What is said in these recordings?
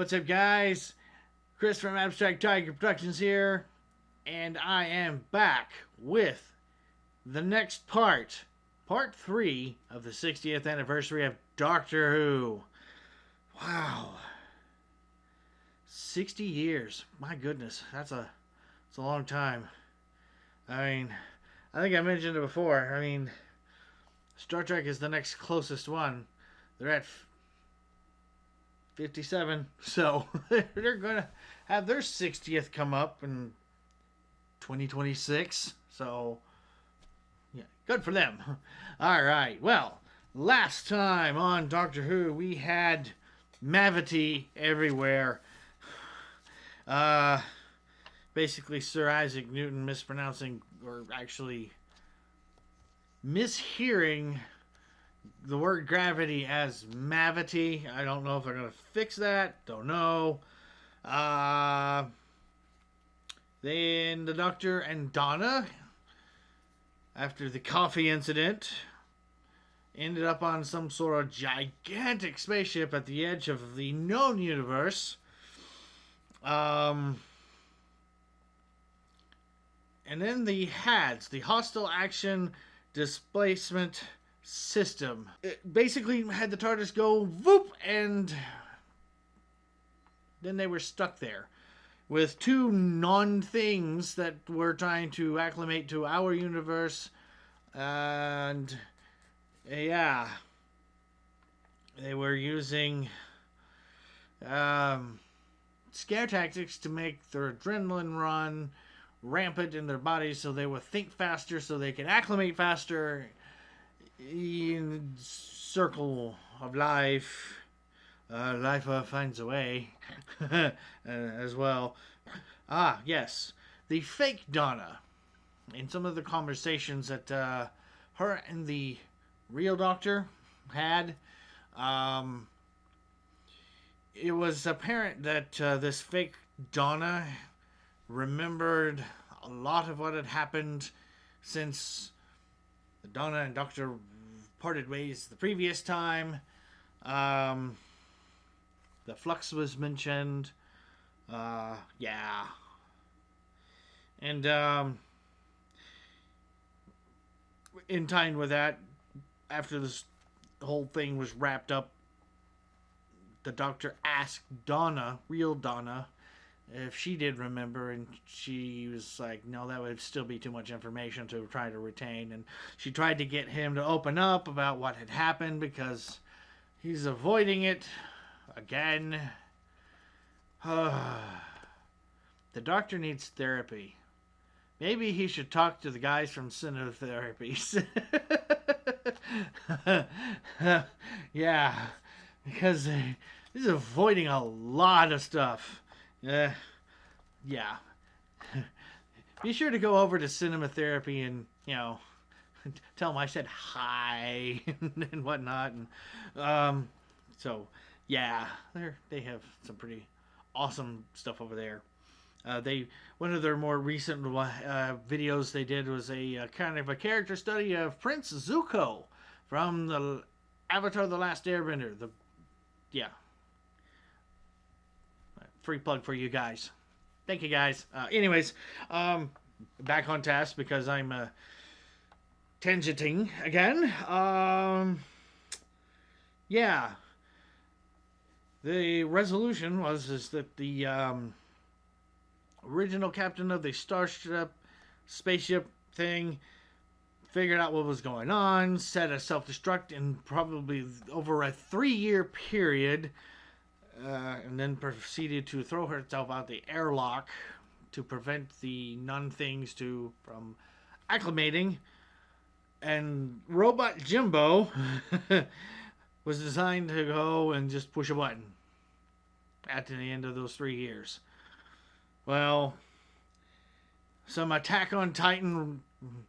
What's up, guys? Chris from Abstract Tiger Productions here, and I am back with the next part 3 of the 60th anniversary of Doctor Who. Wow. 60 years. My goodness, that's a long time. I think I mentioned it before. Star Trek is the next closest one. They're at 57, so they're gonna have their 60th come up in 2026, so yeah, good for them. All right, well, last time on Doctor Who we had Mavity everywhere. Basically Sir Isaac Newton mispronouncing, or actually mishearing the word gravity as mavity. I don't know if they're going to fix that. Don't know. Then the Doctor and Donna, after the coffee incident, ended up on some sort of gigantic spaceship at the edge of the known universe. And then the HADS, the Hostile Action Displacement System. It basically had the TARDIS go whoop, and then they were stuck there with two non-things that were trying to acclimate to our universe. And yeah, they were using scare tactics to make their adrenaline run rampant in their bodies, so they would think faster, so they could acclimate faster in circle of life. Life finds a way as well. Yes, the fake Donna. In some of the conversations that her and the real Doctor had, it was apparent that this fake Donna remembered a lot of what had happened since Donna and Doctor parted ways the previous time. The flux was mentioned. Yeah. And in time with that, after this whole thing was wrapped up, the Doctor asked Donna, real Donna, if she did remember, and she was like, no, that would still be too much information to try to retain. And she tried to get him to open up about what had happened, because he's avoiding it again. The Doctor needs therapy. Maybe he should talk to the guys from Therapies. Yeah, because he's avoiding a lot of stuff. Yeah. Be sure to go over to Cinema Therapy and, tell them I said hi and whatnot. And so, yeah, they have some pretty awesome stuff over there. One of their more recent videos they did was a kind of a character study of Prince Zuko from the Avatar: The Last Airbender. Yeah. Free plug for you guys. Thank you, guys. Anyways, back on task because I'm tangenting again. Yeah. The resolution is that the original captain of the spaceship thing figured out what was going on, set a self-destruct in probably over a 3-year period, and then proceeded to throw herself out the airlock to prevent the non-things from acclimating. And Robot Jimbo was designed to go and just push a button at the end of those 3 years. Well, some Attack on Titan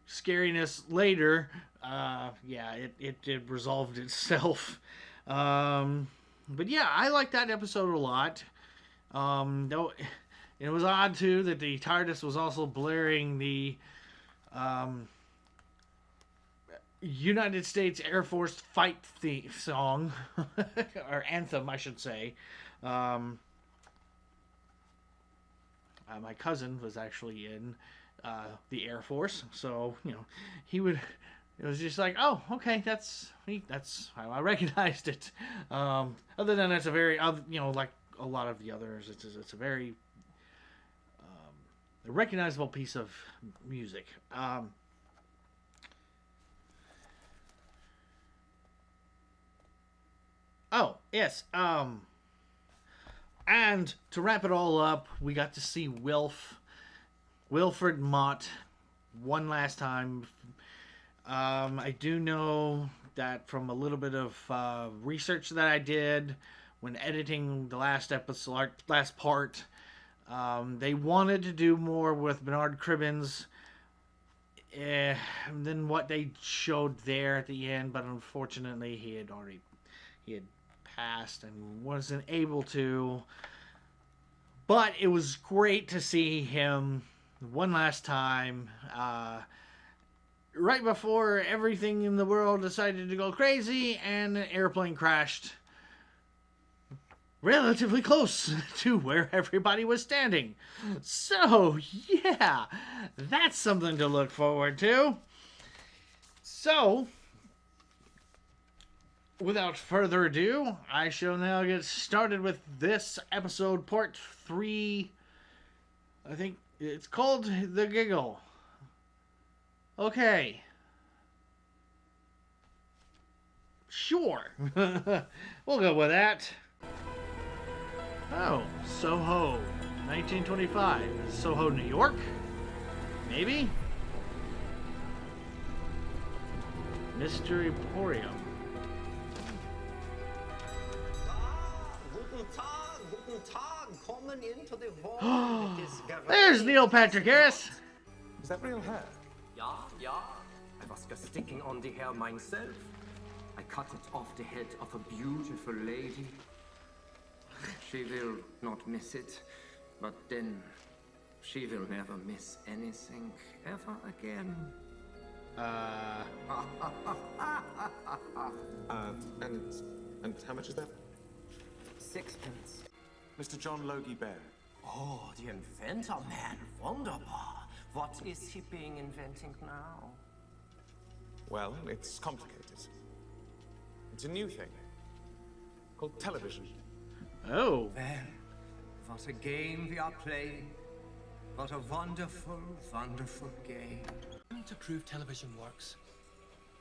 scariness later, it resolved itself. But yeah, I like that episode a lot. Though it was odd too that the TARDIS was also blaring the United States Air Force fight theme song, or anthem, I should say. my cousin was actually in the Air Force, so he would. It was just like, oh, okay, that's how I recognized it. Other than it's a very, like a lot of the others, it's a very recognizable piece of music. Oh, yes. And to wrap it all up, we got to see Wilfred Mott one last time. I do know that from a little bit of research that I did when editing the last episode, last part, they wanted to do more with Bernard Cribbins than what they showed there at the end, but unfortunately he had passed and wasn't able to. But it was great to see him one last time. Right before everything in the world decided to go crazy and an airplane crashed relatively close to where everybody was standing. So, yeah, that's something to look forward to. So, without further ado, I shall now get started with this episode, part 3. I think it's called The Giggle. Okay. Sure. We'll go with that. Oh, Soho, 1925. Soho, New York? Maybe? Mystery Emporium. There's Neil Patrick Harris. Is that real hair? Yeah. I was just sticking on the hair myself. I cut it off the head of a beautiful lady. She will not miss it, but then she will never miss anything ever again. And how much is that? 6 pence. Mr. John Logie Baird. Oh, the inventor man. Wunderbar. What is he being inventing now? Well, it's complicated. It's a new thing called television. Oh. Well, what a game we are playing. What a wonderful, wonderful game. To prove television works,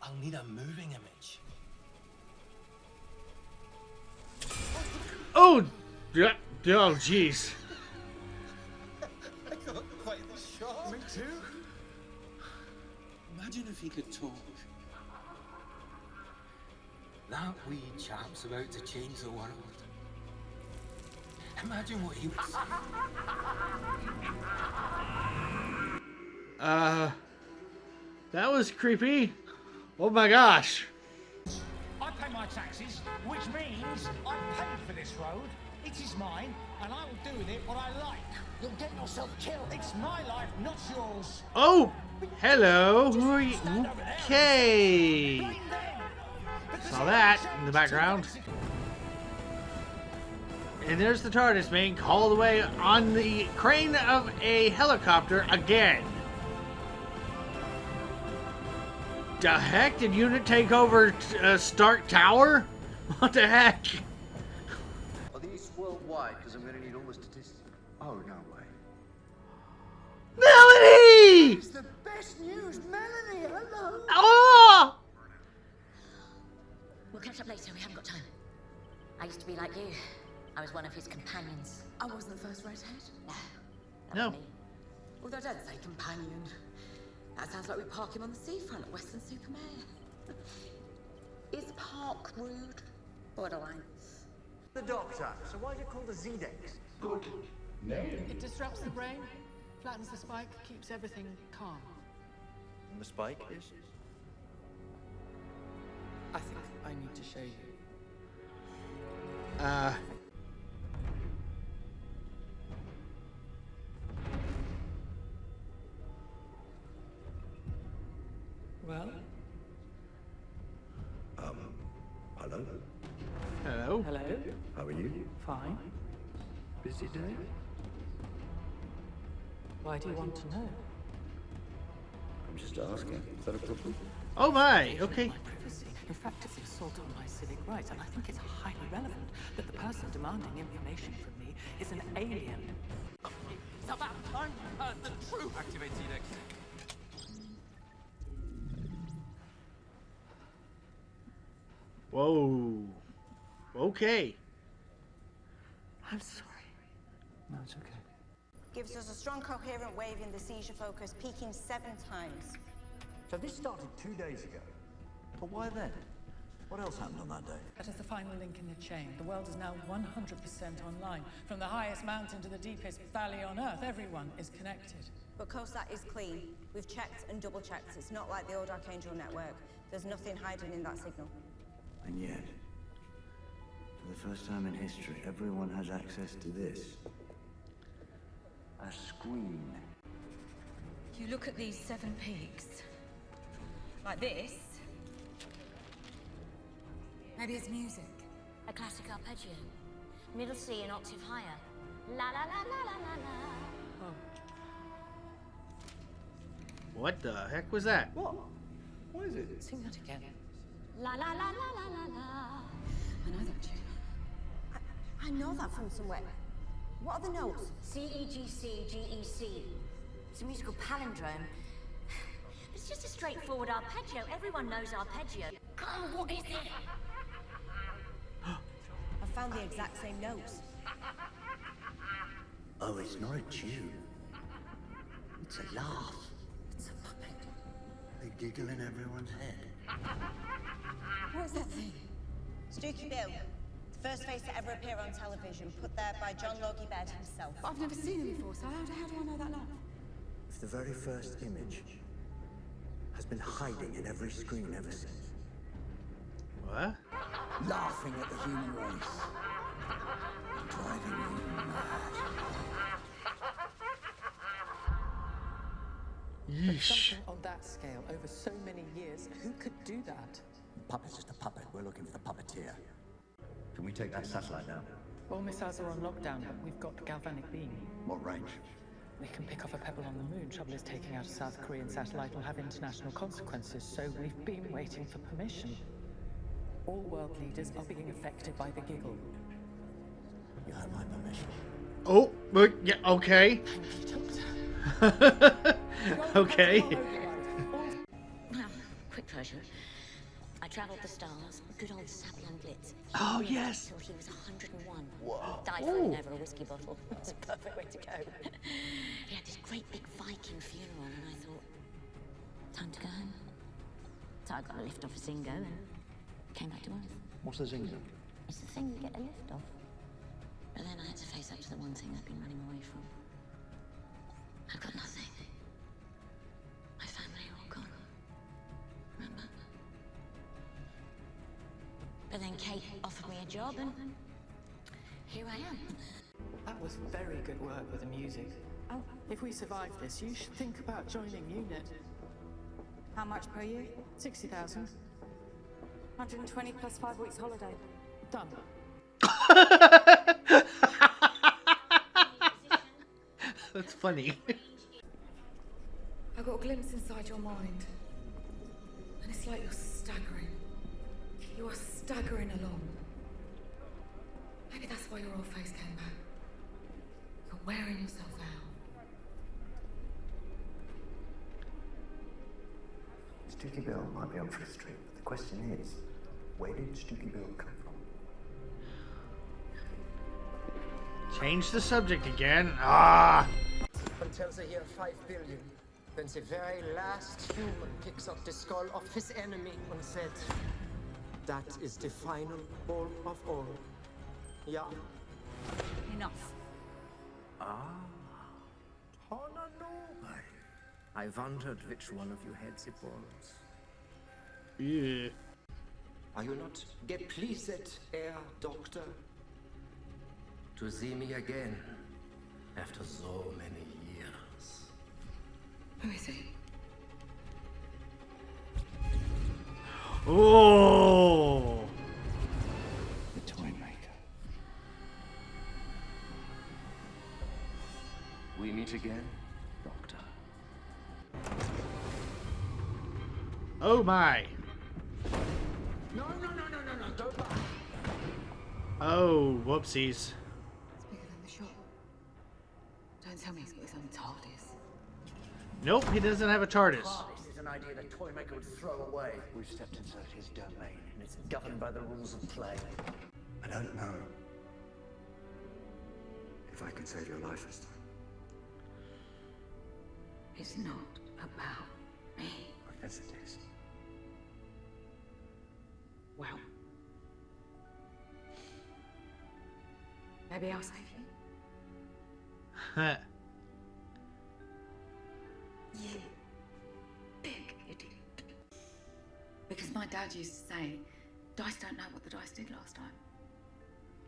I'll need a moving image. Oh, jeez. I got quite the shock. Me too. Imagine if he could talk. That wee chap's about to change the world. Imagine what he would say. That was creepy. Oh my gosh. I pay my taxes, which means I paid for this road. It is mine, and I will do with it what I like. You'll get yourself killed. It's my life, not yours. Oh, hello. Who are you? Okay. Blame them. Because Saw it that sounds in the background. too basic. And there's the TARDIS being called away on the crane of a helicopter again. The heck? Did Unit take over Stark Tower? What the heck? Are these worldwide? Because I'm going to need all the statistics. Oh, no way. Melanie! It's the best news, Melanie! Hello! Oh! We'll catch up later, we haven't got time. I used to be like you. I was one of his companions. I wasn't the first redhead. No. That No. was me. Although don't say companion. That sounds like we park him on the seafront at Western-super-Mare. Is Park rude? Borderline. The doctor. So why is it called a Z-Dex? It disrupts the brain, flattens the spike, keeps everything calm. And the spike is? I think I need to show you. Well, Hello? Hello. hello. How are you? Fine. Busy day? Why do you want to know? I'm just asking. Is that a problem? Oh my, okay. My privacy. In fact, it's an assault on my civic rights, and I think it's highly relevant that the person demanding information from me is an alien. It's about time you heard the truth. Activate T-Dex. Whoa. Okay. I'm sorry. No, it's okay. Gives us a strong coherent wave in the seizure focus, peaking 7 times. So this started 2 days ago. But why then? What else happened on that day? That is the final link in the chain. The world is now 100% online. From the highest mountain to the deepest valley on Earth, everyone is connected. But COSAT is clean. We've checked and double-checked. It's not like the old Archangel network. There's nothing hiding in that signal. And yet, for the first time in history, everyone has access to this. A screen. You look at these 7 peaks. Like this. Maybe it's music. A classic arpeggio. Middle C an octave higher. La la la la la la la. What the heck was that? What? What is it? Sing that again. La la la la la la la. I know that tune. I know that from somewhere. What are the notes? C E G C G E C. It's a musical palindrome. It's just a straightforward arpeggio. Everyone knows arpeggio. Oh, what is it? I found the exact same notes. Oh, it's not a tune. It's a laugh. It's a puppet. They giggle in everyone's head. What is that thing? Stooky Bill. The first face to ever appear on television, put there by John Logie Baird himself. But I've never seen him before, so how do I know that laugh? It's the very first image. Has been hiding in every screen ever since. What? Laughing at the human race. Driving you mad. Yeesh. Something on that scale over so many years, who could do that? Puppet's just a puppet. We're looking for the puppeteer. Can we take that satellite down? All missiles are on lockdown, but we've got galvanic beam. What range? We can pick off a pebble on the moon. Trouble is, taking out a South Korean satellite will have international consequences, so we've been waiting for permission. All world leaders are being affected by the Giggle. You have my permission. Oh, but yeah, okay. Thank you, Doctor. Okay. Well, quick version. I travelled the stars, good old Saplan Blitz. Oh, Lived yes. Until he was 101. Whoa. Died falling over a whiskey bottle. It's a perfect way to go. He had this great big Viking funeral, and I thought, time to go home. So I got a lift off a Zingo and came back to Earth. What's the Zingo? It's the thing you get a lift off. But then I had to face up to the one thing I've been running away from. I've got nothing. My family are all gone. Remember? But then Kate offered me a job and here I am. That was very good work with the music. Oh, if we survive this, you should think about joining UNIT. How much per year? 60,000. 120 plus 5 weeks holiday. Done. That's funny. I got a glimpse inside your mind. And it's like you're staggering. You are staggering along. Maybe that's why your old face came back. You're wearing yourself out. Stooky Bill might be on Frith Street, but the question is, where did Stooky Bill come from? Change the subject again. Ah. Until the year 5 billion, when the very last human picks up the skull of his enemy and said, that is the final ball of all. Yeah. Enough. Honolulu. I wondered which one of you had the balls. Yeah. Are you not get pleased, Herr Doctor? To see me again after so many years. Who is he? Oh. The Toymaker. We meet again, Oh my. No, go back. Oh, whoopsies. It's bigger than the shop. Don't tell me he's got his own TARDIS. Nope, he doesn't have a TARDIS. TARDIS is an idea the Toymaker would throw away. We've stepped inside his domain, and it's governed by the rules of play. I don't know if I can save your life this time. It's not about me. Yes, it is. Well, maybe I'll save you. You big idiot. Because my dad used to say, dice don't know what the dice did last time.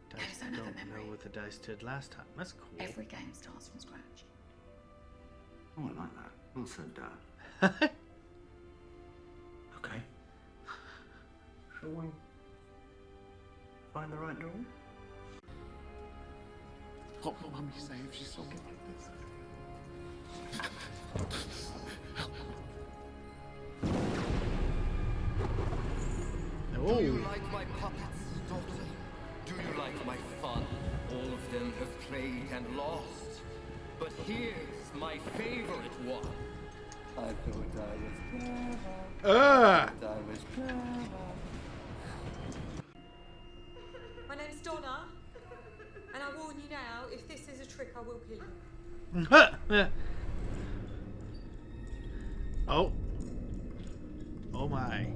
Dice don't have a don't memory. know what the dice did last time. That's cool. Every game starts from scratch. Oh, I like that. Well said, Dad. Okay. Shall we find the right door? What will Mummy say if she saw me like this? Oh. Do you like my puppets, Doctor? Do you like my fun? All of them have played and lost. But here's my favorite one. I thought I was clever. I was clever. My name's Donna, and I warn you now, if this is a trick, I will kill you. Oh. Oh my.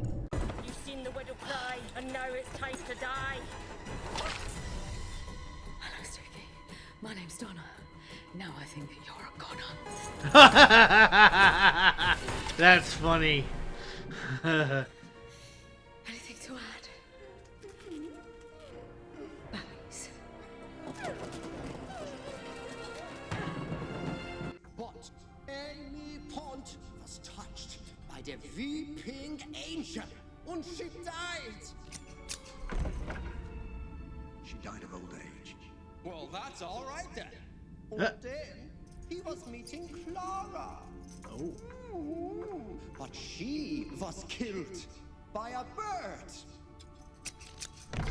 You've seen the widow cry, and now it's time to die. Hello, Sticky. My name's Donna. Now I think you're a goner. That's funny. Anything to add? Babbies. But Amy Pond was touched by the weeping angel, and she died. She died of old age. Well, that's all right then. And then he was meeting Clara. Oh. But she was killed by a bird.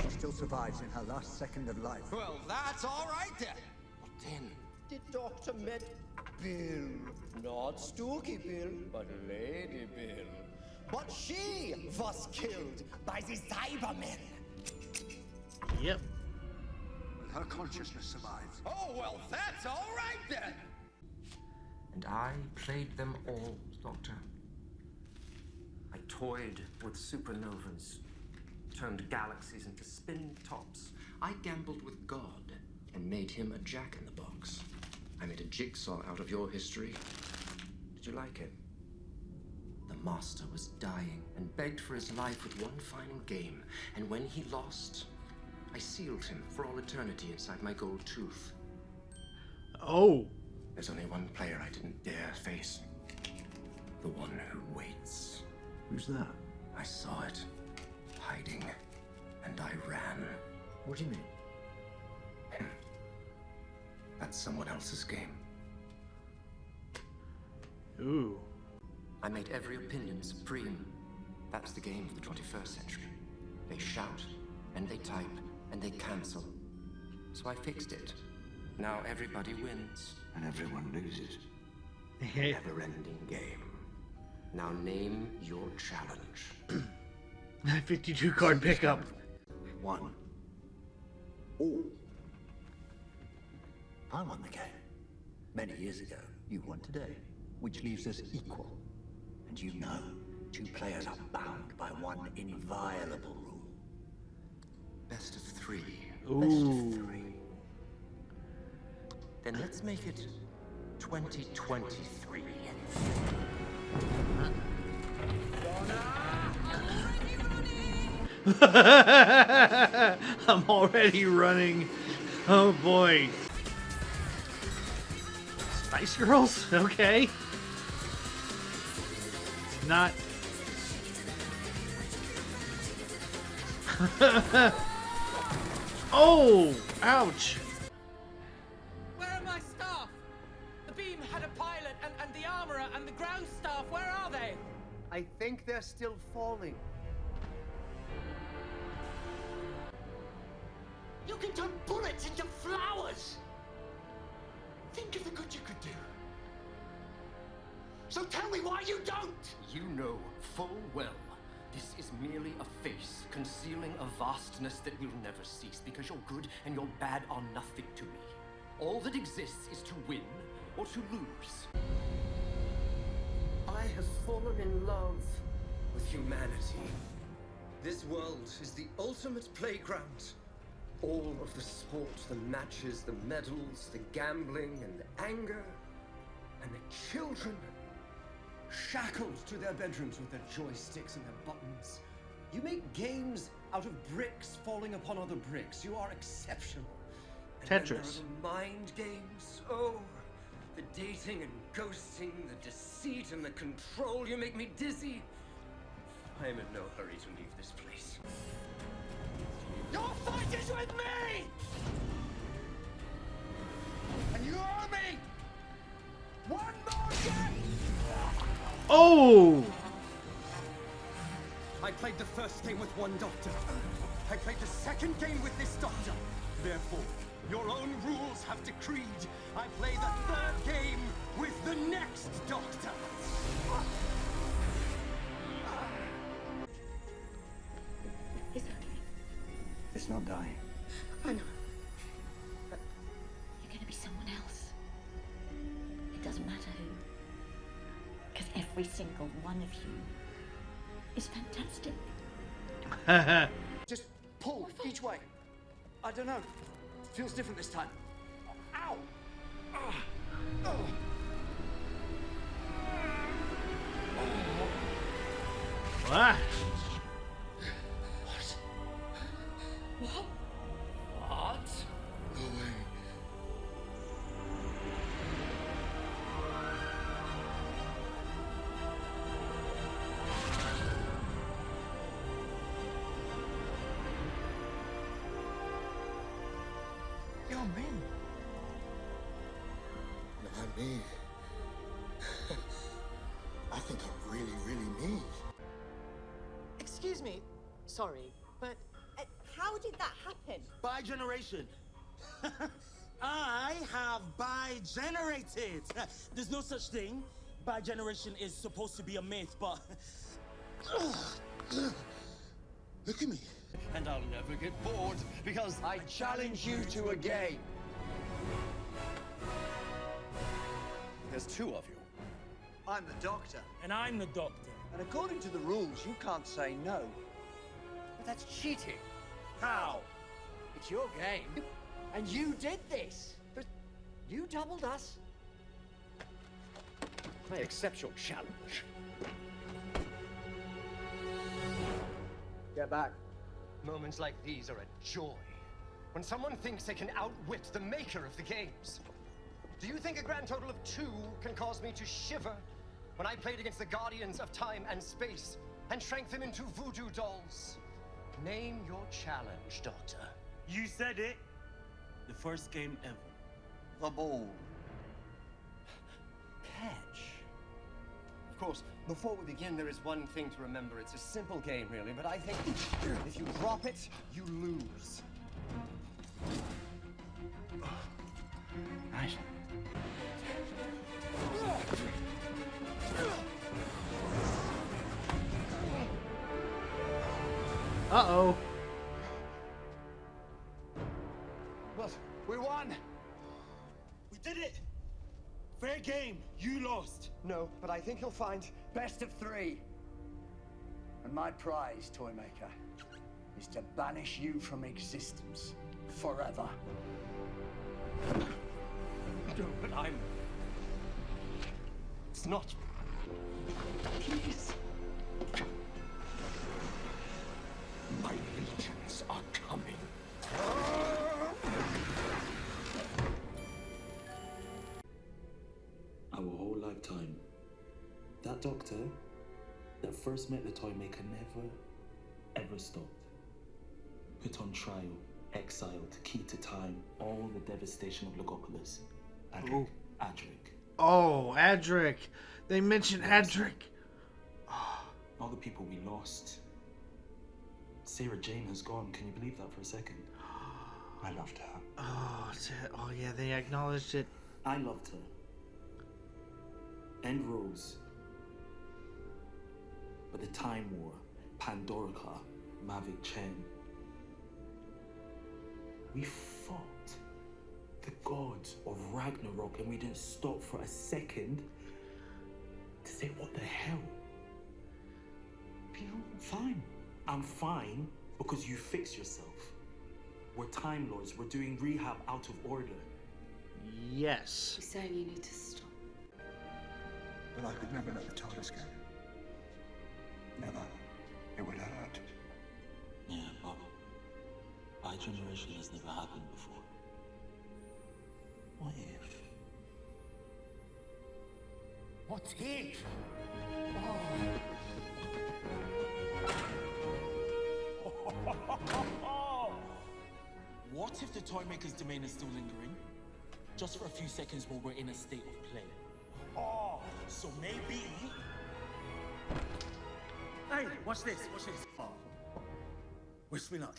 She still survives in her last second of life. Well, that's all right then. But then the doctor met Bill. Not Stooky Bill, but Lady Bill. But she was killed by the Cybermen. Yep. Her consciousness survives. Oh, well, that's all right then. And I played them all, Doctor. I toyed with supernovas, turned galaxies into spin tops. I gambled with God and made him a jack-in-the-box. I made a jigsaw out of your history. Did you like it? The master was dying and begged for his life with one final game. And when he lost, I sealed him for all eternity inside my gold tooth. Oh. There's only one player I didn't dare face. The one who waits. Who's that? I saw it, hiding, and I ran. What do you mean? That's someone else's game. Ooh. I made every opinion supreme. That's the game of the 21st century. They shout, and they type, and they cancel. So I fixed it. Now everybody wins. And everyone loses. Never-ending game. Now name your challenge. 52 card pickup. One. All. I won the game. Many years ago. You won today. Which leaves us equal. And you know, two players are bound by one inviolable rule. Best of three. Ooh. Best of three. Then let's make it 2023. I'm already running. Oh boy. Spice Girls? Okay. Not. Oh! Ouch! Where are my staff? The beam had a pilot and the armorer and the ground staff. Where are they? I I think they're still falling. You can turn bullets into flowers! Think of the good you could do. So tell me why you don't! You know full well this is merely a face concealing a vastness that will never cease, because your good and your bad are nothing to me. All that exists is to win or to lose. I have fallen in love with humanity. This world is the ultimate playground. All of the sport, the matches, the medals, the gambling and the anger, and the children shackled to their bedrooms with their joysticks and their buttons. You make games out of bricks falling upon other bricks. You are exceptional. And then there are Tetris. the mind games. Oh, the dating and ghosting, the deceit and the control. You make me dizzy. I am in no hurry to leave this place. Your fight is with me! And you owe me one more game! Oh! I played the first game with one doctor. I played the second game with this doctor. Therefore, your own rules have decreed I play the third game with the next doctor. It's okay. It's not dying. I know. But you're gonna be someone else. It doesn't matter who. Because every single one of you is fantastic. Just pull each way. I don't know. Feels different this time. Ow! Ah. What? What? No way. Yo, man. Not me. I think I'm really, really me. Excuse me. Sorry, but How did that happen? bi-generation. I have bi-generated. There's no such thing. Bi-generation is supposed to be a myth, but... Look at me. And I'll never get bored because I challenge you to a game. There's two of you. I'm the doctor. And I'm the doctor. And according to the rules, you can't say no. But that's cheating. How? It's your game. And you did this. But you doubled us. I accept your challenge. Get back. Moments like these are a joy. When someone thinks they can outwit the maker of the games. Do you think a grand total of 2 can cause me to shiver when I played against the guardians of time and space and shrank them into voodoo dolls? Name your challenge, Doctor. You said it. The first game ever. The ball. Catch. Of course, before we begin, there is one thing to remember. It's a simple game, really, but I think if you drop it, you lose. Nice. Uh-oh. What? We won! We did it. Fair game. You lost. No, but I think you'll find best of 3. And my prize, Toymaker, is to banish you from existence forever. No, but I'm... It's not... Please. My legions are coming. Our whole lifetime, that doctor that first met the Toymaker never, ever stopped. Put on trial, exiled, key to time, all the devastation of Logopolis. Adric. Oh, Adric. They mentioned Adric. all the people we lost. Sarah Jane has gone. Can you believe that for a second? I loved her. Oh yeah, they acknowledged it. I loved her. And Rose. But the Time War, Pandorica, Mavic Chen. We fought the gods of Ragnarok and we didn't stop for a second to say, what the hell? You know, I'm fine. I'm fine because you fix yourself. We're Time Lords. We're doing rehab out of order. Yes. You're saying you need to stop. But I could never let the TARDIS go. Never. It would hurt. Yeah, Bob. Our generation has never happened before. What if? What if? What if the Toymaker's domain is still lingering? Just for a few seconds while we're in a state of play. Oh, so maybe... Hey, watch this, watch this. Oh. Wish me luck.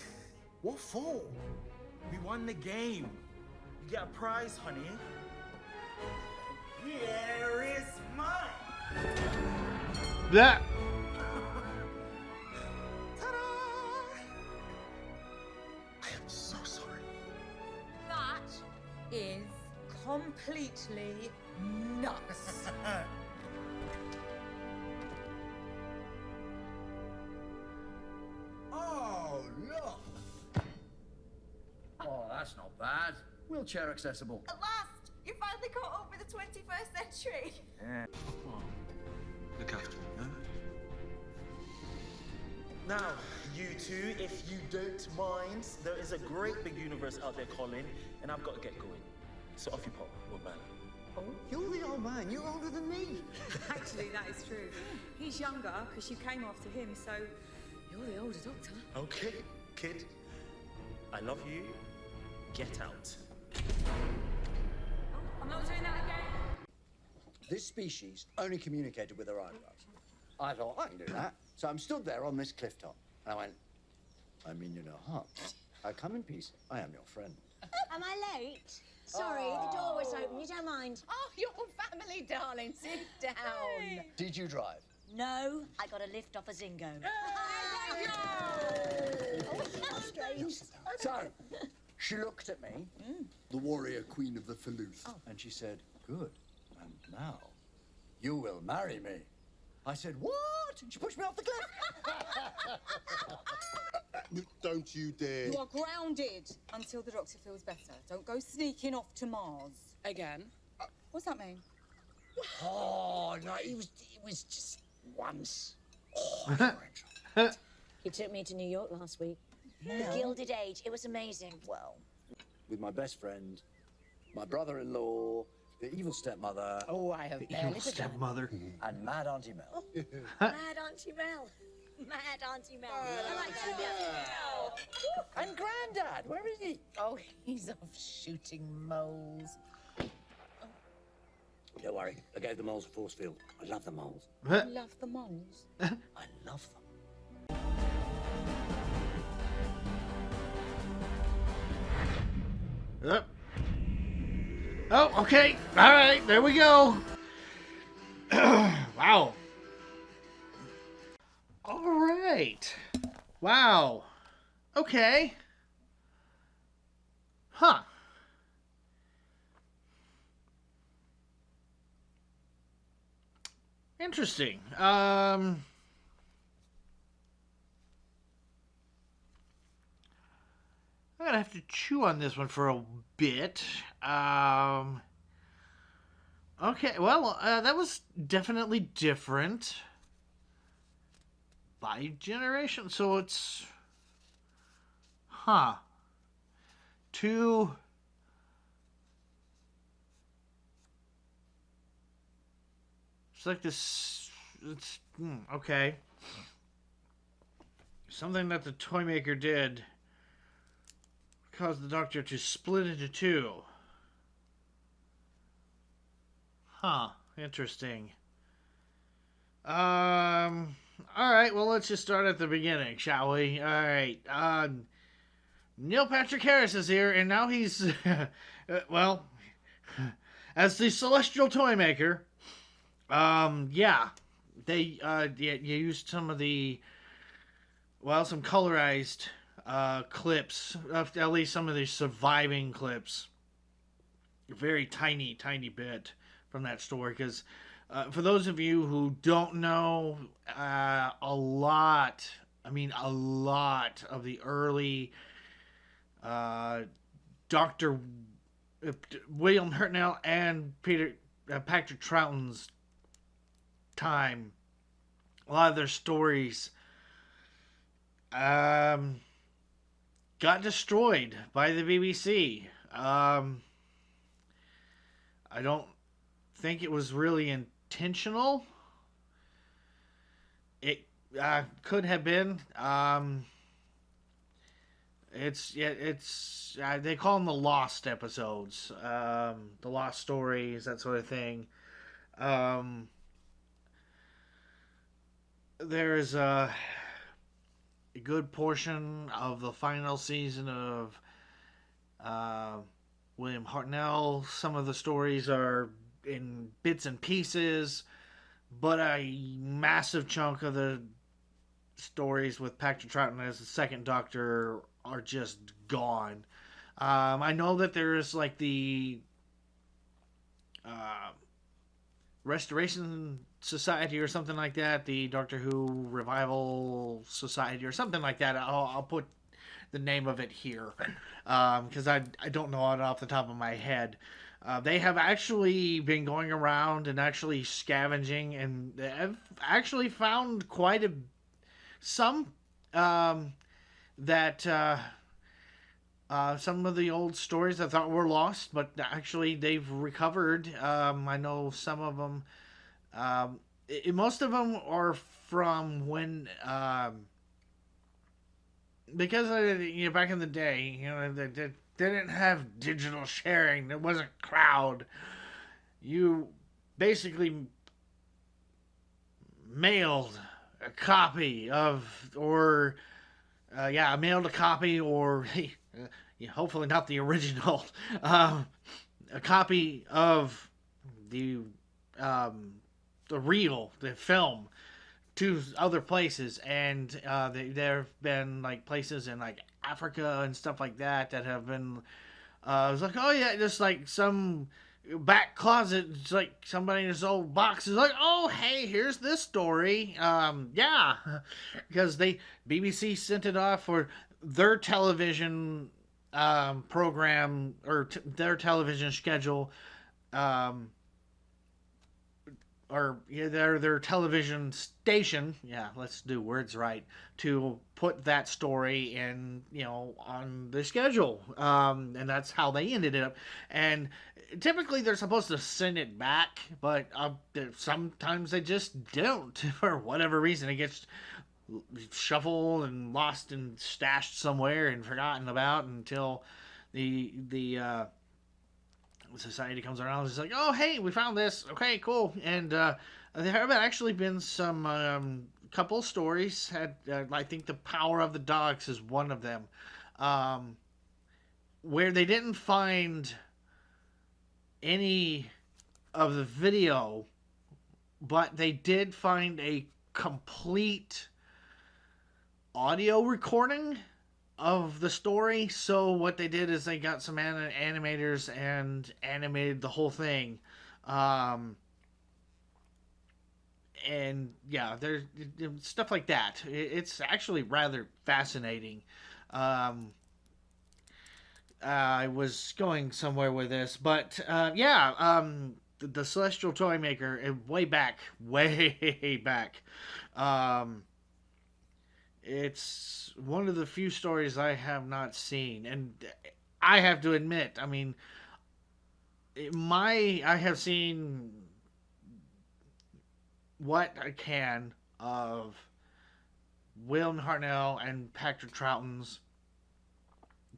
What for? We won the game. You get a prize, honey. Here is mine. That. I am so sorry. That is completely nuts. Oh, look! Oh, that's not bad. Wheelchair accessible. At last, you finally caught up with the 21st century. Yeah. Look after me, huh? Now, you two, if you don't mind, there is a great big universe out there calling, and I've got to get going. So off you pop, old man. Oh, you're the old man. You're older than me. Actually, that is true. He's younger because you came after him, so you're the older doctor. Okay, kid. I love you. Get out. I'm not doing that again. This species only communicated with their eyebrows. I thought, I can do that. So I'm stood there on this cliff top. And I went, I mean, you know, huh? I come in peace. I am your friend. Am I late? Sorry, the door was open. You don't mind? Oh, your family, darling. Sit down. Hey. Did you drive? No, I got a lift off a Zingo. Strange. So, she looked at me, the warrior queen of the Faluth, and she said, good, and now you will marry me. I said, what? And she pushed me off the cliff. Don't you dare. You are grounded until the doctor feels better. Don't go sneaking off to Mars. Again? What's that mean? Oh, no, it was just once. He took me to New York last week. Yeah. The Gilded Age. It was amazing. Well, with my best friend, my brother-in-law, the evil stepmother. Oh, I have The evil stepmother. And Mad Auntie Mel. Mad Auntie Mel. Mad Auntie Mel. I like that. And Grandad, where is he? Oh, he's off shooting moles. Don't worry, I gave the moles a force field. I love the moles. You love the moles? I love them. Yep. Oh, okay. All right, there we go. Wow. All right. Wow. Okay. Huh. Interesting. I'm gonna have to chew on this one for a bit. Okay, well, that was definitely different by generation. So it's, two. It's like this. It's okay. Something that the Toymaker did caused the Doctor to split into two. Huh. Interesting. All right, well, let's just start at the beginning, shall we? All right. Neil Patrick Harris is here, and now he's, well, as the Celestial Toymaker. Yeah, they you used some of the, well, some colorized clips, at least some of the surviving clips. A very tiny bit from that story, because for those of you who don't know, a lot of the early Dr. William Hartnell and Patrick Troughton's time, a lot of their stories got destroyed by the BBC. I don't think it was really intentional. It could have been. It's they call them the lost episodes, the lost stories, that sort of thing. There's a good portion of the final season of William Hartnell. Some of the stories are in bits and pieces, but a massive chunk of the stories with Patrick Troughton as the second Doctor are just gone. I know that there's like the Restoration Society or something like that, the Doctor Who Revival Society or something like that. I'll put the name of it here, because I don't know it off the top of my head. They have actually been going around and actually scavenging, and they have actually found some that some of the old stories I thought were lost, but actually they've recovered. I know some of them. Most of them are from when. Because back in the day, they didn't have digital sharing. There wasn't cloud. You basically mailed a copy of, or mailed a copy, or hopefully not the original, a copy of the film to other places, and there have been like places in like Africa and stuff like that have been it's like, oh yeah, just like some back closet, it's like somebody in his old box is like, oh hey, here's this story, because BBC sent it off for their television program, or their television schedule, or their television station, let's do words right, to put that story in, on the schedule, and that's how they ended it up. And typically they're supposed to send it back, but sometimes they just don't. For whatever reason, it gets shuffled and lost and stashed somewhere and forgotten about until the society comes around and is like, oh hey, we found this, okay, cool. And there have actually been some couple stories. I think The Power of the Dogs is one of them, where they didn't find any of the video, but they did find a complete audio recording of the story. So what they did is they got some animators and animated the whole thing, and there's stuff like that. It's actually rather fascinating. I was going somewhere with this, but the Celestial Toymaker, way back, it's one of the few stories I have not seen, and I have to admit, I mean, I have seen what I can of William Hartnell and Patrick Troughton's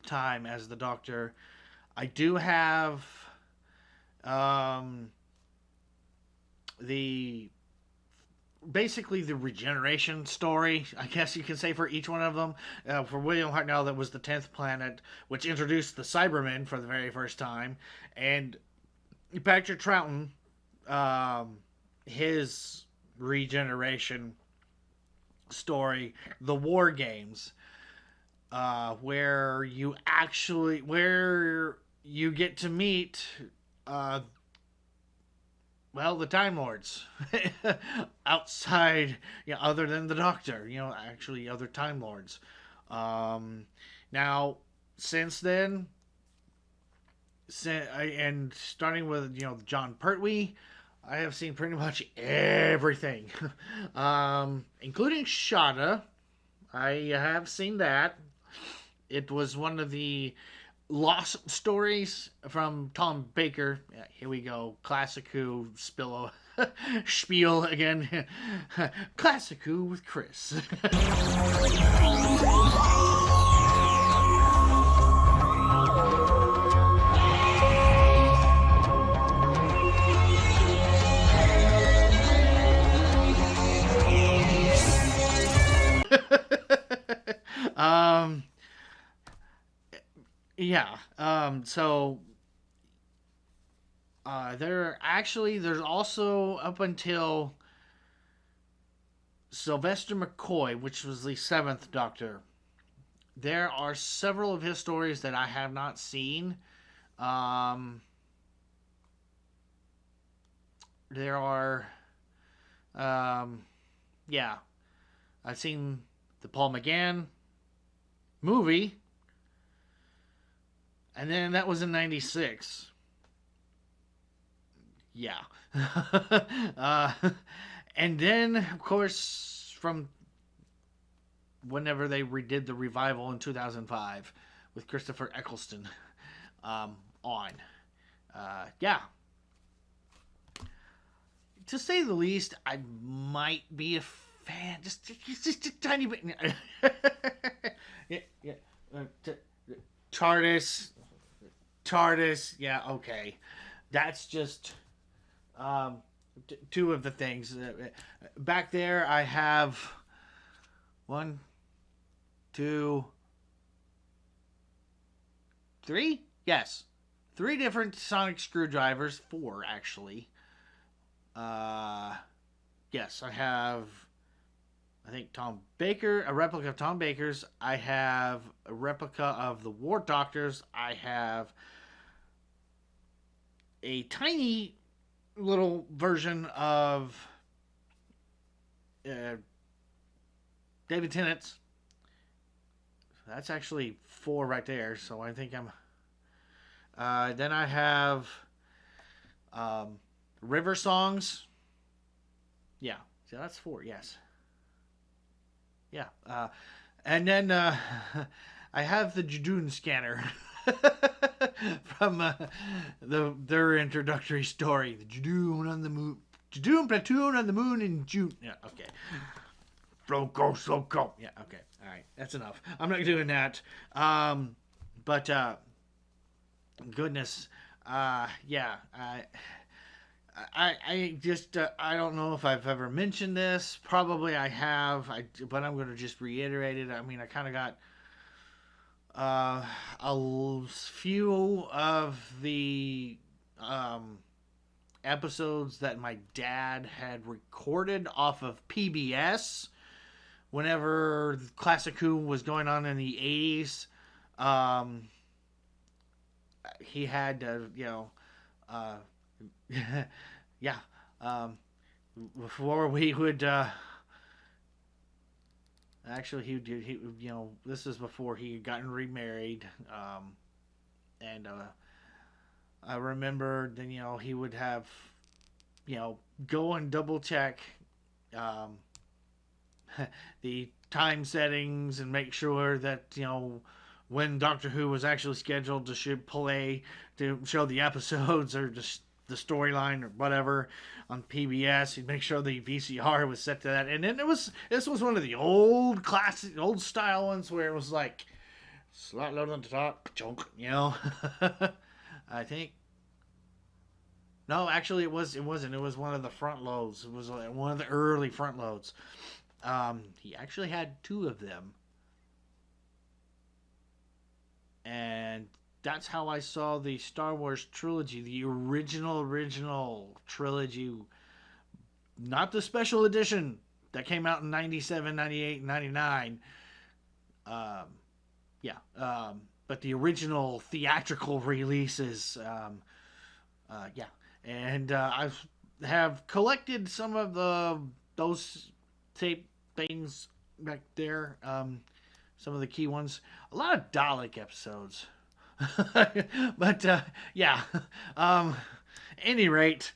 time as the Doctor. I do have the basically the regeneration story, I guess you can say, for each one of them. For William Hartnell, that was the 10th planet, which introduced the Cybermen for the very first time. And Patrick Troughton, his regeneration story, the War Games, where you get to meet the Time Lords outside, other than the Doctor, actually other Time Lords. Now, since then, and starting with John Pertwee, I have seen pretty much everything, including Shada. I have seen that. It was one of the lost stories from Tom Baker. Yeah, here we go. Classic Who spiel again. Classic Who with Chris. Yeah. So there's also, up until Sylvester McCoy, which was the 7th Doctor, there are several of his stories that I have not seen. There are, yeah, I've seen the Paul McGann movie, and then that was in 96. Yeah. And then, of course, from whenever they redid the revival in 2005 with Christopher Eccleston on. Yeah. To say the least, I might be a fan. Just a tiny bit. Yeah. TARDIS. Yeah, okay. That's just two of the things. Back there, I have 1, 2, 3? Yes. 3 different sonic screwdrivers. 4, actually. Yes, I have, I think, Tom Baker, a replica of Tom Baker's. I have a replica of the War Doctors. I have a tiny little version of David Tennant's. That's actually 4 right there, so I think I'm... then I have River Songs. Yeah, so that's 4, yes. Yeah, and then I have the Judun scanner from their introductory story. The Judun on the moon. Judun platoon on the moon in June. Yeah, okay. Slow go. Yeah, okay. All right, that's enough. I'm not doing that. But goodness, yeah. I just I don't know if I've ever mentioned this. Probably I have. But I'm going to just reiterate it. I mean, I kind of got a few of the episodes that my dad had recorded off of PBS whenever Classic Who was going on in the 80s. He had yeah, before we would actually he this is before he had gotten remarried, and I remember then he would have go and double check the time settings and make sure that when Doctor Who was actually scheduled to play to show the episodes or just the storyline or whatever on PBS, he'd make sure the VCR was set to that. And then this was one of the old classic, old style ones where it was like slot load on the top, chunk, I think. No, actually, it wasn't. It was one of the front loads. It was one of the early front loads. He actually had two of them, and that's how I saw the Star Wars trilogy, the original trilogy, not the special edition that came out in 97, 98, 99. Um, yeah, but the original theatrical releases. Yeah, and I have collected some of those tape things back there. Some of the key ones. A lot of Dalek episodes. But yeah. Any rate,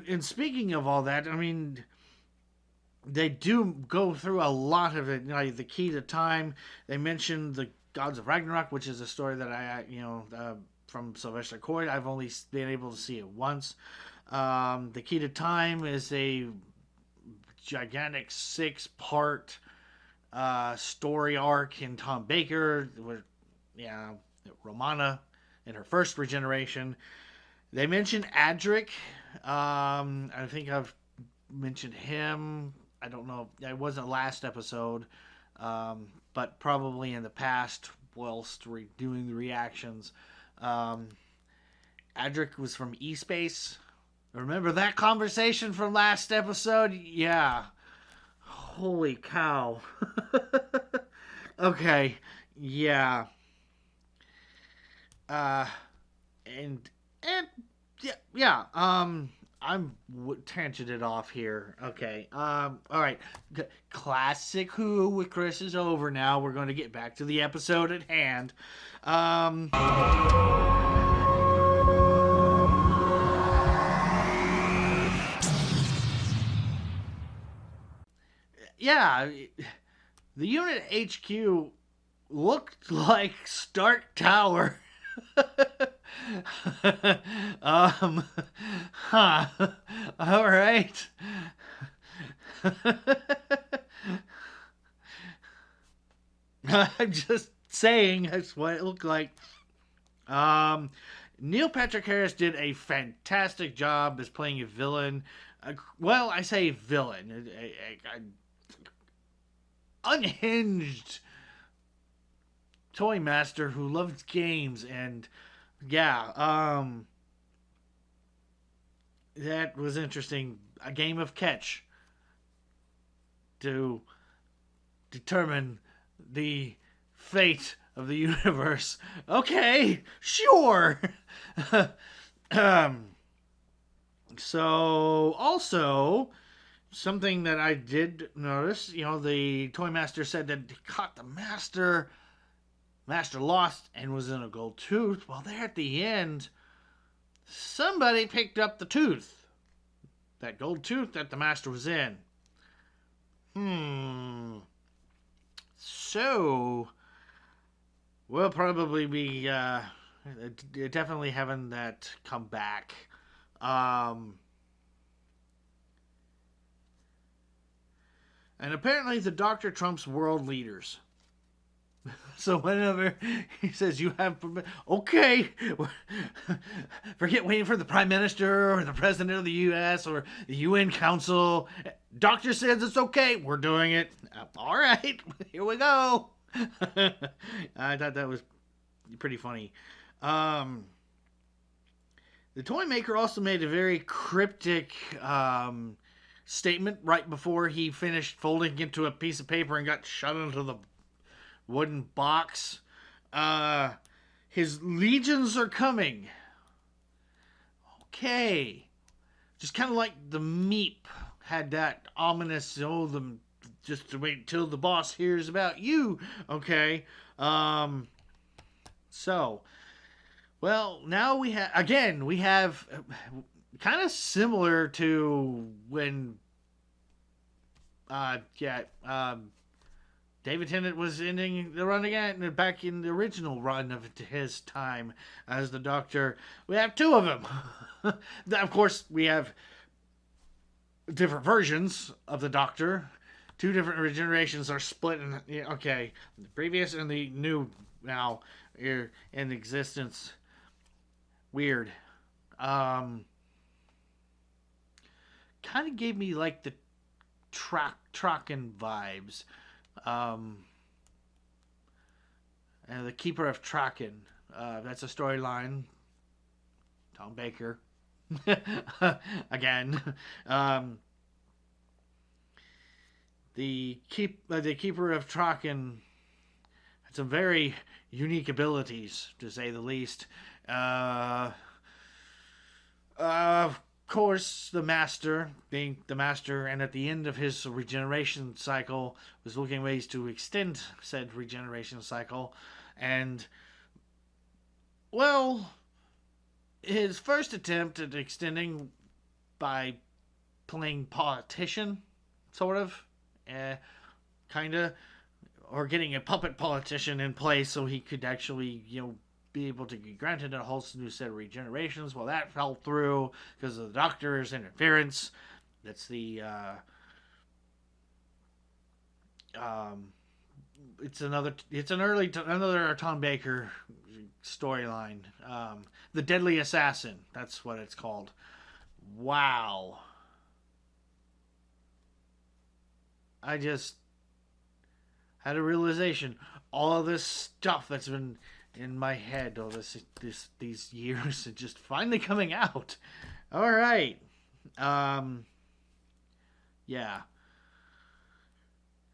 and speaking of all that, I mean, they do go through a lot of it. Like the Key to Time. They mentioned the Gods of Ragnarok, which is a story that from Sylvester Coy. I've only been able to see it once. The Key to Time is a gigantic 6-part story arc in Tom Baker, where Romana in her first regeneration. They mentioned Adric. I think I've mentioned him. I don't know. It wasn't last episode, but probably in the past whilst doing the reactions. Adric was from eSpace. Remember that conversation from last episode? Yeah. Holy cow. Okay. Yeah. And yeah. I'm tangented off here. Okay. All right. Classic Who with Chris is over now. We're going to get back to the episode at hand. Yeah, the unit HQ looked like Stark Tower. Huh. All right. I'm just saying that's what it looked like. Neil Patrick Harris did a fantastic job as playing a villain. Well, I say villain. A unhinged toy master who loves games, and yeah, that was interesting. A game of catch to determine the fate of the universe. Okay, sure. So also something that I did notice, the toy master said that he caught the master. Master lost and was in a gold tooth. Well, there at the end, somebody picked up the tooth. That gold tooth that the master was in. So, we'll probably be definitely having that come back. And apparently the Doctor trumps world leaders. So whenever he says you have okay, forget waiting for the Prime Minister or the President of the U.S. or the UN Council. Doctor says it's okay. We're doing it. All right, here we go. I thought that was pretty funny. The toy maker also made a very cryptic statement right before he finished folding into a piece of paper and got shut into the wooden box. His legions are coming. Okay. Just kind of like the Meep had that ominous, just to wait till the boss hears about you. Okay. So, well, now we have kind of similar to when, David Tennant was ending the run again back in the original run of his time as the Doctor. We have two of them. Of course, we have different versions of the Doctor. Two different regenerations are split in, the previous and the new now are in existence. Weird. kind of gave me like the Traken vibes. And the Keeper of Traken. That's a storyline. Tom Baker. Again. The Keeper of Traken had some very unique abilities, to say the least. Of course, the Master, being the Master, and at the end of his regeneration cycle, was looking ways to extend said regeneration cycle. And, well, his first attempt at extending by playing politician, sort of, kind of, or getting a puppet politician in place so he could actually, be able to get granted a whole new set of regenerations. Well, that fell through because of the Doctor's interference. That's the, it's another Tom Baker storyline. The Deadly Assassin, that's what it's called. Wow. I just had a realization. All of this stuff that's been in my head all these years is just finally coming out. All right. Yeah.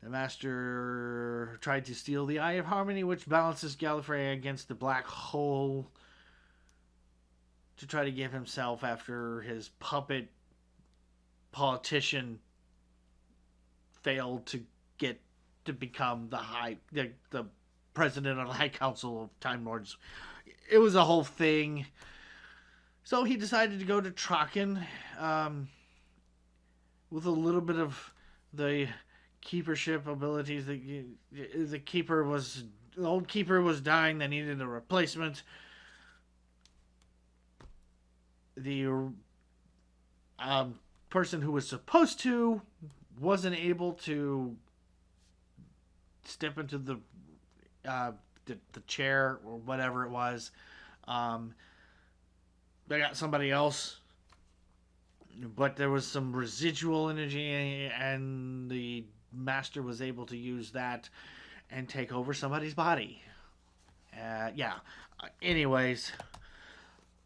The Master tried to steal the Eye of Harmony, which balances Gallifrey against the black hole to try to give himself after his puppet politician failed to get to become the president of the High Council of Time Lords. It was a whole thing. So he decided to go to Traken with a little bit of the keepership abilities. The old keeper was dying. They needed a replacement. The person who was supposed to wasn't able to step into the chair or whatever it was. They got somebody else, but there was some residual energy, and the Master was able to use that and take over somebody's body. Yeah. Anyways.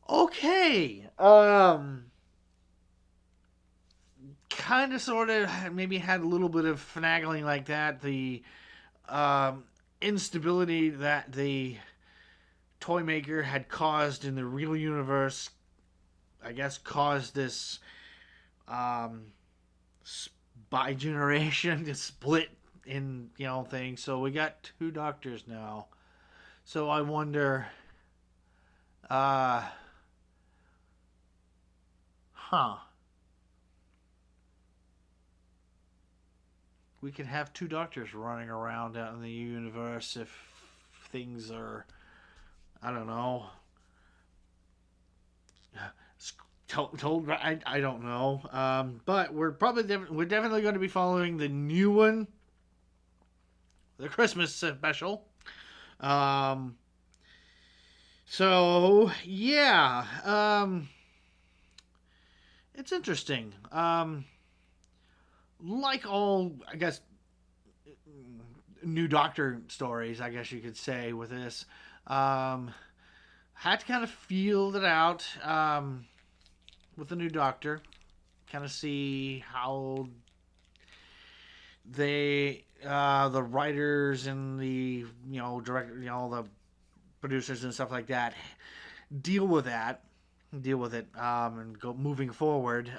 Okay. Kind of, sort of, maybe had a little bit of finagling like that. The instability that the toy maker had caused in the real universe, I guess, caused this spy generation to split in, things. So we got 2 Doctors now. So I wonder, we could have 2 Doctors running around out in the universe if things are, I don't know, told. I don't know. But we're definitely going to be following the new one, the Christmas special. So yeah, it's interesting. Like all, I guess, new Doctor stories, I guess you could say, with this, had to kind of feel it out with the new Doctor, kind of see how the writers and the director, the producers and stuff like that deal with it, and go moving forward.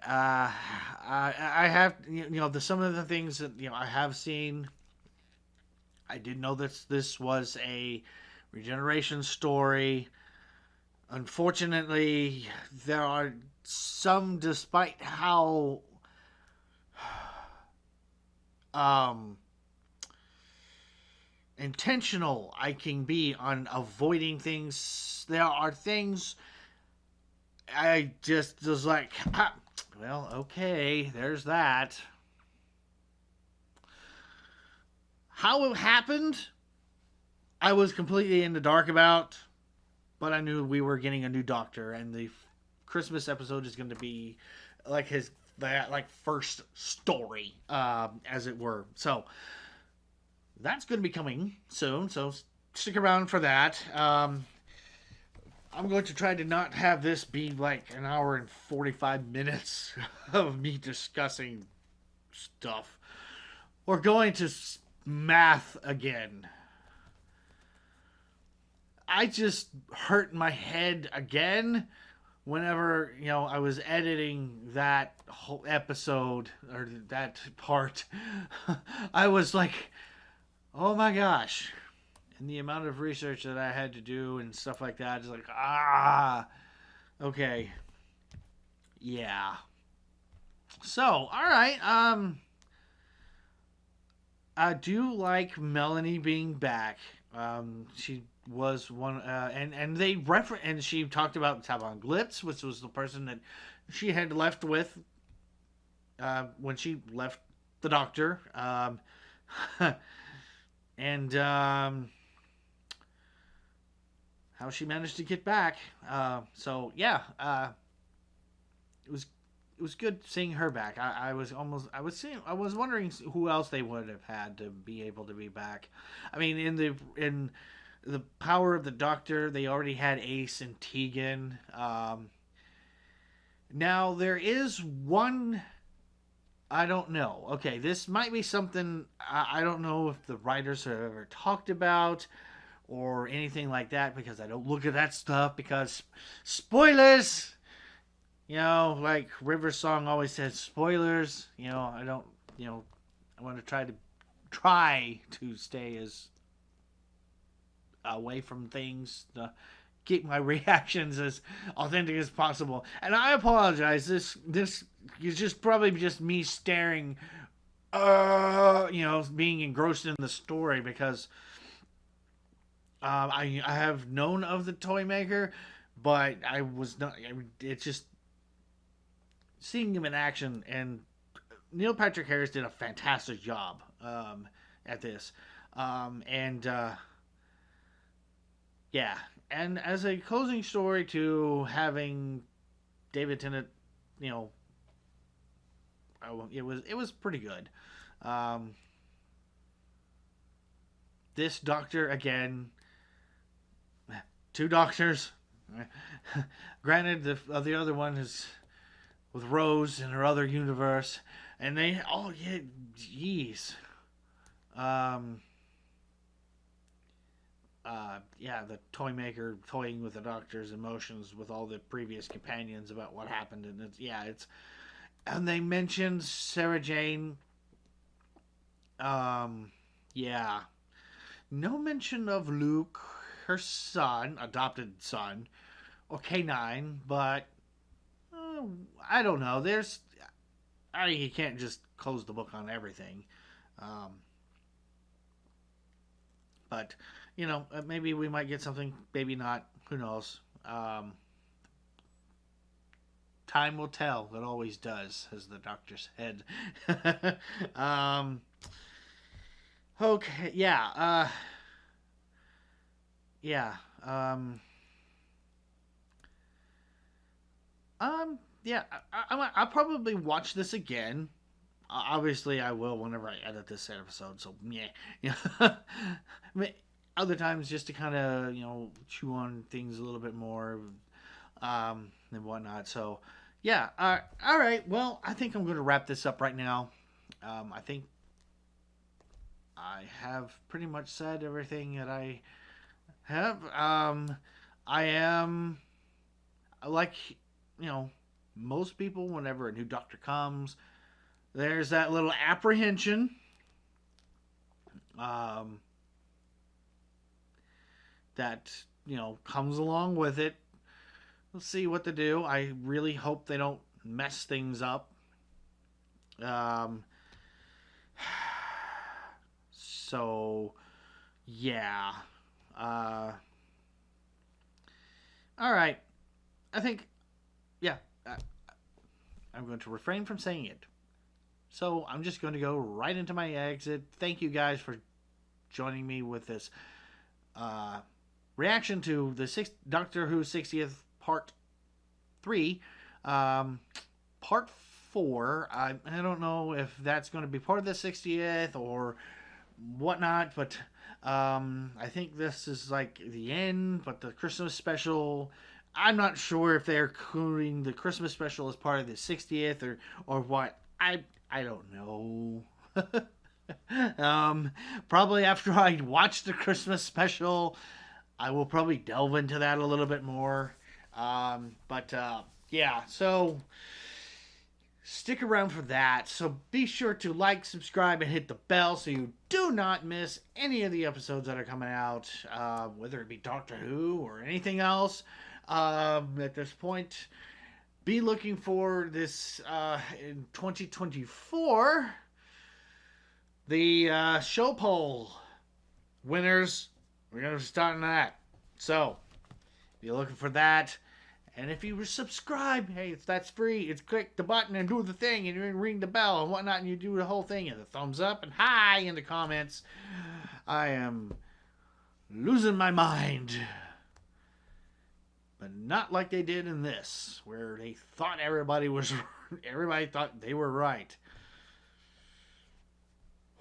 I have, some of the things that, I have seen. I did know that this was a regeneration story. Unfortunately, there are some, despite how intentional I can be on avoiding things, there are things I just was like, well, okay, there's that. How it happened, I was completely in the dark about, but I knew we were getting a new Doctor, and the Christmas episode is going to be like that like first story, as it were. So that's going to be coming soon. So stick around for that. I'm going to try to not have this be like an hour and 45 minutes of me discussing stuff. We're going to math again. I just hurt my head again whenever, I was editing that whole episode or that part. I was like, oh my gosh. And the amount of research that I had to do and stuff like that is like, okay. Yeah. So, all right. I do like Melanie being back. She was one, and they and she talked about Taban Glitz, which was the person that she had left with when she left the Doctor. And how she managed to get back. So yeah, it was good seeing her back. I was wondering who else they would have had to be able to be back. I mean, in the Power of the Doctor, they already had Ace and Tegan. Now there is one. I don't know. Okay, this might be something I don't know if the writers have ever talked about or anything like that, because I don't look at that stuff, because spoilers. Like River's song always says, spoilers. I don't. I want to try to stay as away from things. Keep my reactions as authentic as possible. And I apologize. This is just probably just me staring, being engrossed in the story, because I have known of the toy maker, but I was not. It's just seeing him in action, and Neil Patrick Harris did a fantastic job at this, yeah. And as a closing story to having David Tennant, it was pretty good. This Doctor, again, 2 doctors. Granted, the other one is with Rose in her other universe, and they, jeez. The toy maker toying with the Doctor's emotions with all the previous companions about what happened, and and they mentioned Sarah Jane. No mention of Luke, her son, adopted son, or K9, but I don't know. You can't just close the book on everything. But maybe we might get something, maybe not. Who knows? Time will tell. It always does, as the Doctor said. Okay, yeah. I'll probably watch this again. Obviously, I will whenever I edit this episode. So, yeah. Other times, just to kind of chew on things a little bit more, and whatnot. So, yeah. All right. Well, I think I'm going to wrap this up right now. I think I have pretty much said everything that I have. I am like most people. Whenever a new Doctor comes, there's that little apprehension. That comes along with it. We'll see what to do. I really hope they don't mess things up. So yeah. All right. I think I'm going to refrain from saying it. So I'm just going to go right into my exit. Thank you guys for joining me with this reaction to the Doctor Who 60th Part 3. part 4. I don't know if that's going to be part of the 60th or whatnot, but I think this is like the end, but the Christmas special, I'm not sure if they're including the Christmas special as part of the 60th or what. I don't know. Probably after I watch the Christmas special, I will probably delve into that a little bit more. Yeah, so stick around for that. So be sure to like, subscribe, and hit the bell so you do not miss any of the episodes that are coming out, whether it be Doctor Who or anything else. At this point, be looking for this in 2024. The show poll winners, we're going to start on that. So, be looking for that. And if you subscribe, hey, that's free. It's click the button and do the thing and you ring the bell and whatnot and you do the whole thing and the thumbs up and hi in the comments. I am losing my mind. But not like they did in this, where they thought everybody thought they were right.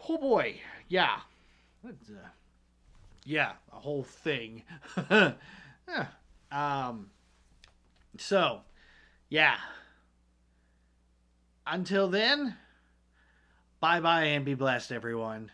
Oh boy, yeah. Yeah, a whole thing. So, yeah. Until then, bye-bye and be blessed, everyone.